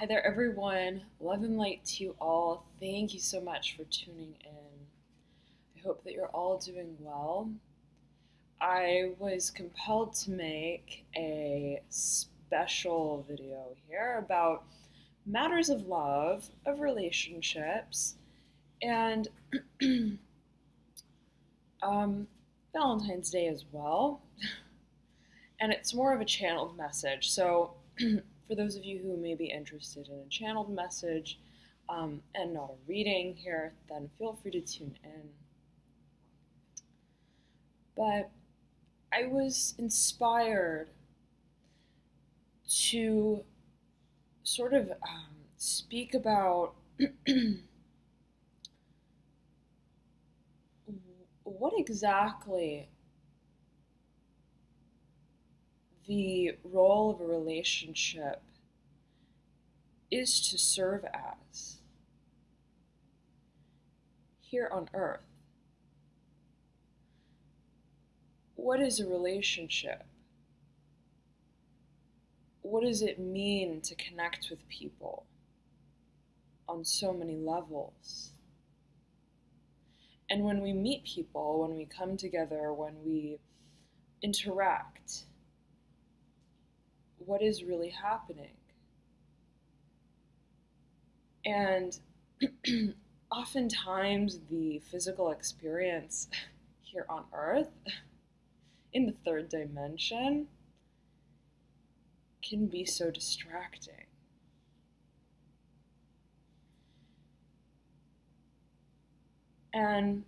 Hi there, everyone. Love and light to you all. Thank you so much for tuning in. I hope that you're all doing well. I was compelled to make a special video here about matters of love, of relationships, and Valentine's Day as well. And it's more of a channeled message. So, for those of you who may be interested in a channeled message and not a reading here, then feel free to tune in. But I was inspired to sort of speak about what exactly the role of a relationship is to serve as here on earth. What is a relationship? What does it mean to connect with people on so many levels? And when we meet people, when we come together, when we interact, what is really happening? And oftentimes the physical experience here on earth, in the third dimension, can be so distracting. And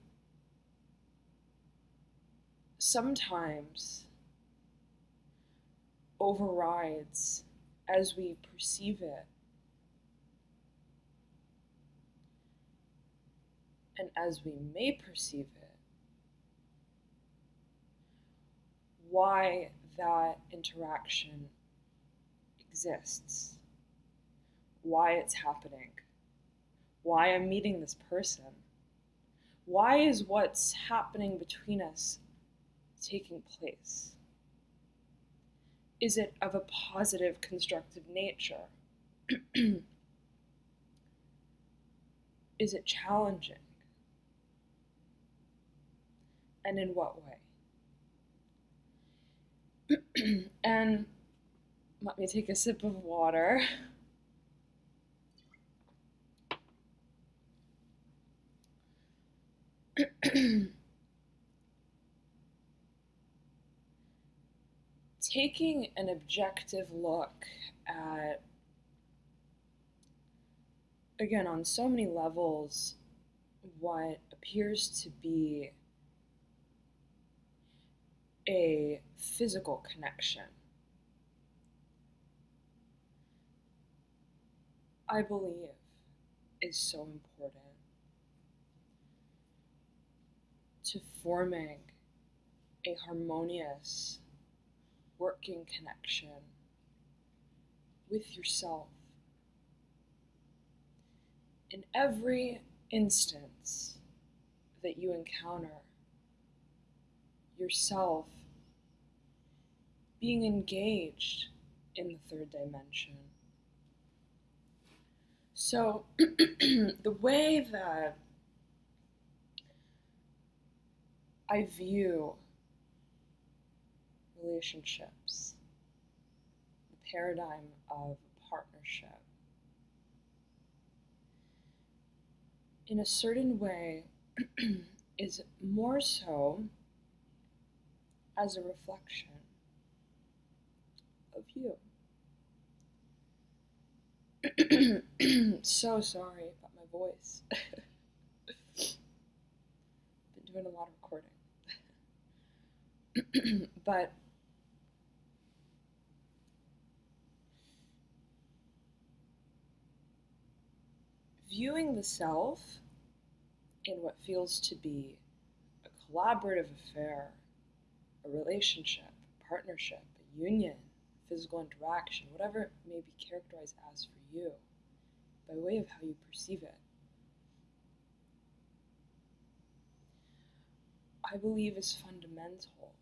sometimes overrides as we perceive it and as we may perceive it, why that interaction exists, why it's happening, why I'm meeting this person, why is what's happening between us taking place? Is it of a positive, constructive nature? Is it challenging? And in what way? And let me take a sip of water. Taking an objective look at, again, on so many levels, what appears to be a physical connection, I believe, is so important to forming a harmonious working connection with yourself. In every instance that you encounter yourself being engaged in the third dimension. So the way that I view relationships, the paradigm of partnership, in a certain way is more so as a reflection of you. So sorry about my voice. Been doing a lot of recording. But viewing the self in what feels to be a collaborative affair, a relationship, a partnership, a union, physical interaction, whatever it may be characterized as for you, by way of how you perceive it, I believe is fundamental.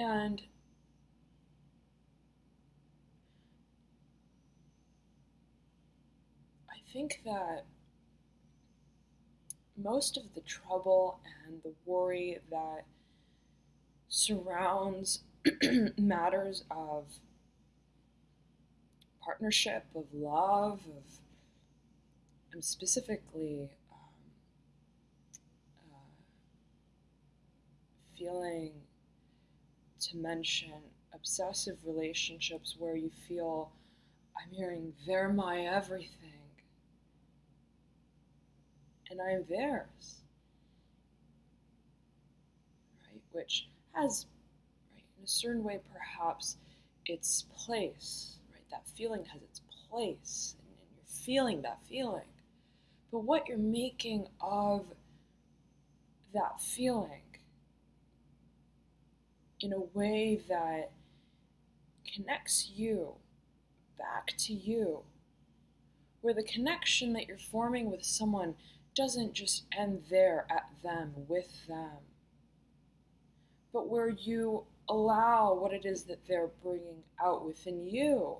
And I think that most of the trouble and the worry that surrounds matters of partnership, of love, of specifically feeling to mention obsessive relationships where you feel, I'm hearing they're my everything and I am theirs, right? Which has, right, in a certain way, perhaps its place, right? That feeling has its place, and you're feeling that feeling. But what you're making of that feeling in a way that connects you back to you, where the connection that you're forming with someone doesn't just end there at them, with them, but where you allow what it is that they're bringing out within you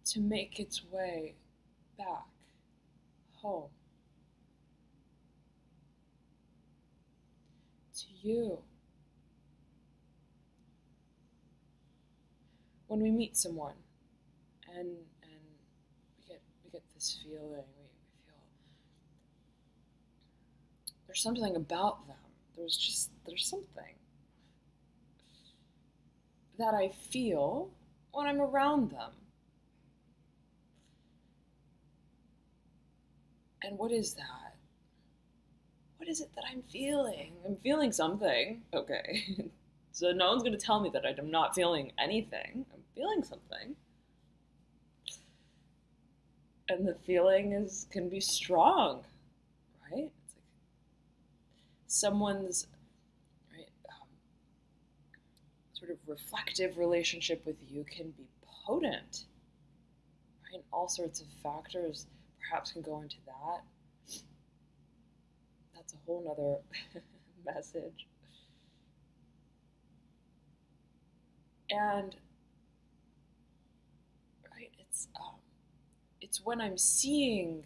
to make its way back home to you. When we meet someone and we get this feeling, we feel there's something about them. There's something that I feel when I'm around them. And what is that? What is it that I'm feeling? I'm feeling something. Okay. So no one's going to tell me that I'm not feeling anything. I'm feeling something. And the feeling can be strong, right? It's like someone's, right, sort of reflective relationship with you can be potent, right? And all sorts of factors perhaps can go into that. That's a whole nother message. And right, it's when I'm seeing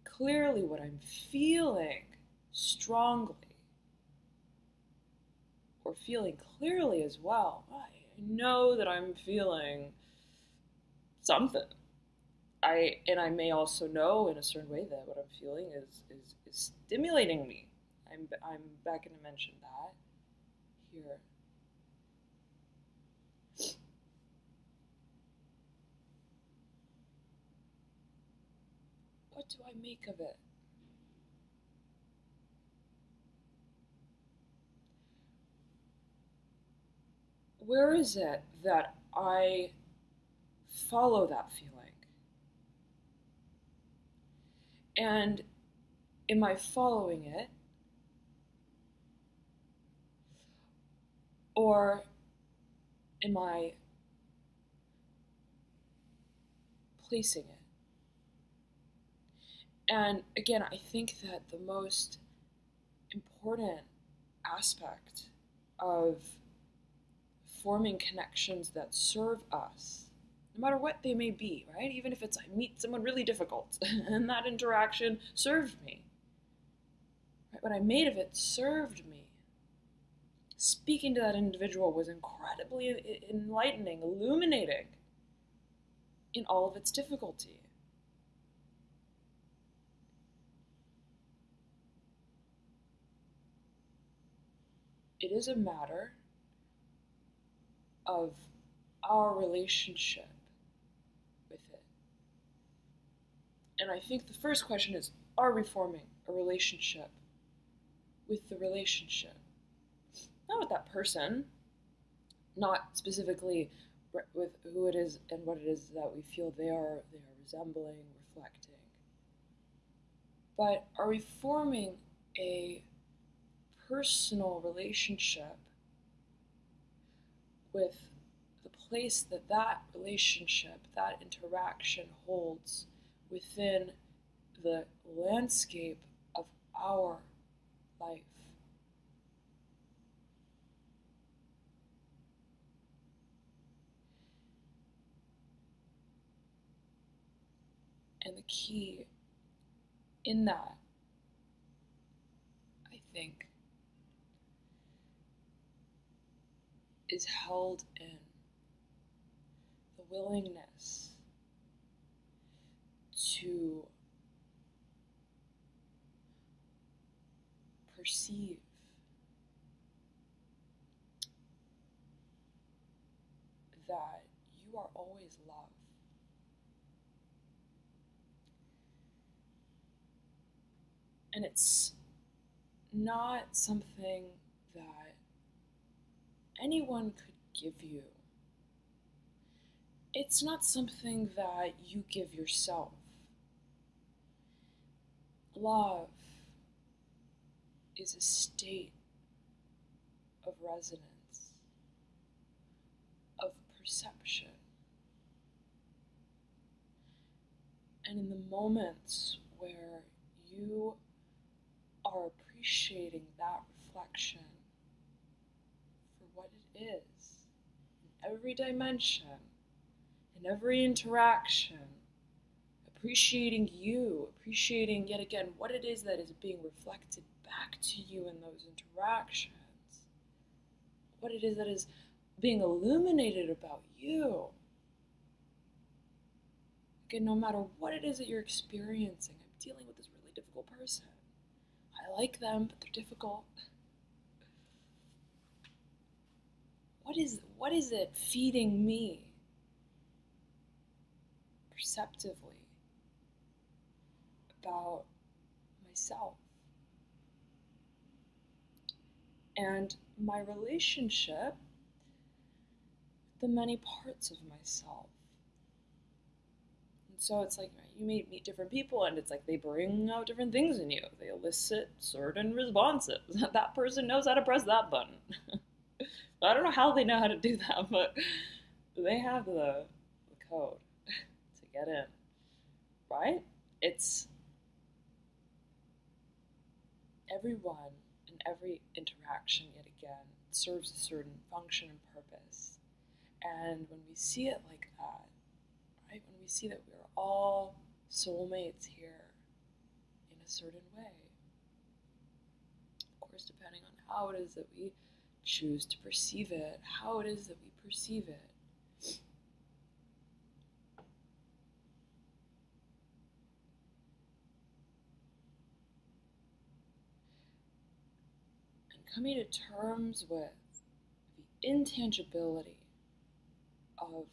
clearly what I'm feeling strongly, or feeling clearly as well. I know that I'm feeling something. I may also know in a certain way that what I'm feeling is stimulating me. I'm back going to mention that here. What do I make of it? Where is it that I follow that feeling? And am I following it? Or am I placing it? And again, I think that the most important aspect of forming connections that serve us, no matter what they may be, right? Even if it's I meet someone really difficult and that interaction served me, right? What I made of it served me. Speaking to that individual was incredibly enlightening, illuminating in all of its difficulty. It is a matter of our relationship with it. And I think the first question is, are we forming a relationship with the relationship? Not with that person, not specifically with who it is and what it is that we feel they are resembling, reflecting. But are we forming a personal relationship with the place that that relationship, that interaction holds within the landscape of our life? And the key in that, I think, is held in the willingness to perceive that you are always love. And it's not something that anyone could give you. It's not something that you give yourself. Love is a state of resonance, of perception. And in the moments where you are appreciating that reflection for what it is, in every dimension, in every interaction, appreciating you, appreciating yet again what it is that is being reflected back to you in those interactions, what it is that is being illuminated about you. Again, no matter what it is that you're experiencing, I'm dealing with this really difficult person. I like them, but they're difficult. What is it feeding me perceptively about myself and my relationship with the many parts of myself? And so it's like you meet different people, and it's like they bring out different things in you. They elicit certain responses. That person knows how to press that button. I don't know how they know how to do that, but they have the code to get in, right? It's everyone and every interaction, yet again, serves a certain function and purpose. And when we see it like that, right, when we see that we're all soulmates here in a certain way, of course, depending on how it is that we choose to perceive it, how it is that we perceive it. And coming to terms with the intangibility of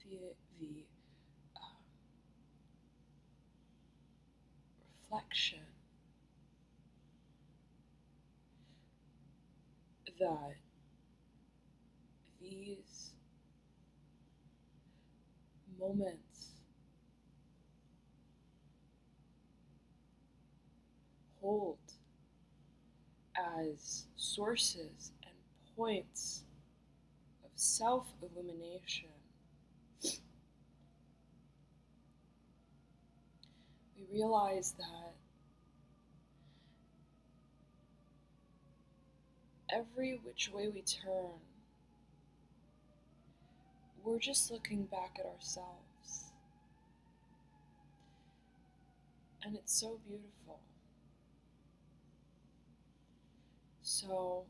the reflection that these moments hold as sources and points of self-illumination. We realize that every which way we turn, we're just looking back at ourselves. And it's so beautiful. So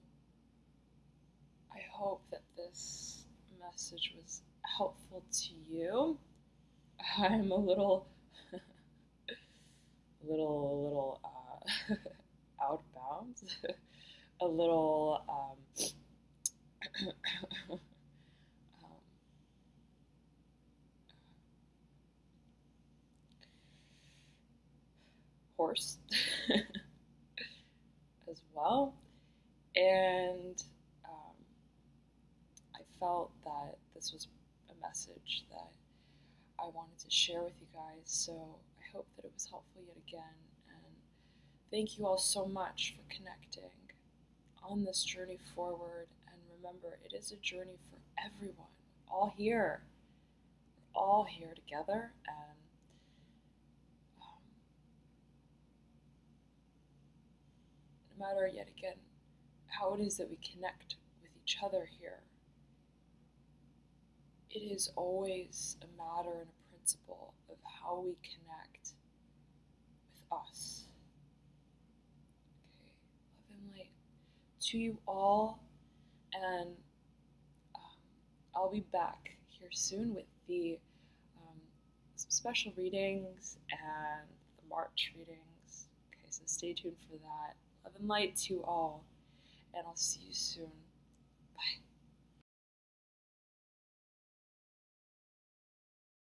I hope that this message was helpful to you. I'm a little out of bounds, a little hoarse as well, and I felt that this was a message that I wanted to share with you guys, so I hope that it was helpful yet again, and thank you all so much for connecting on this journey forward. And remember, it is a journey for everyone. We're all here. We're all here together, and no matter, yet again, how it is that we connect with each other here. It is always a matter and a principle of how we connect with us. Okay, love and light to you all, and I'll be back here soon with the some special readings and the March readings. Okay, so stay tuned for that. Love and light to you all, and I'll see you soon. Bye.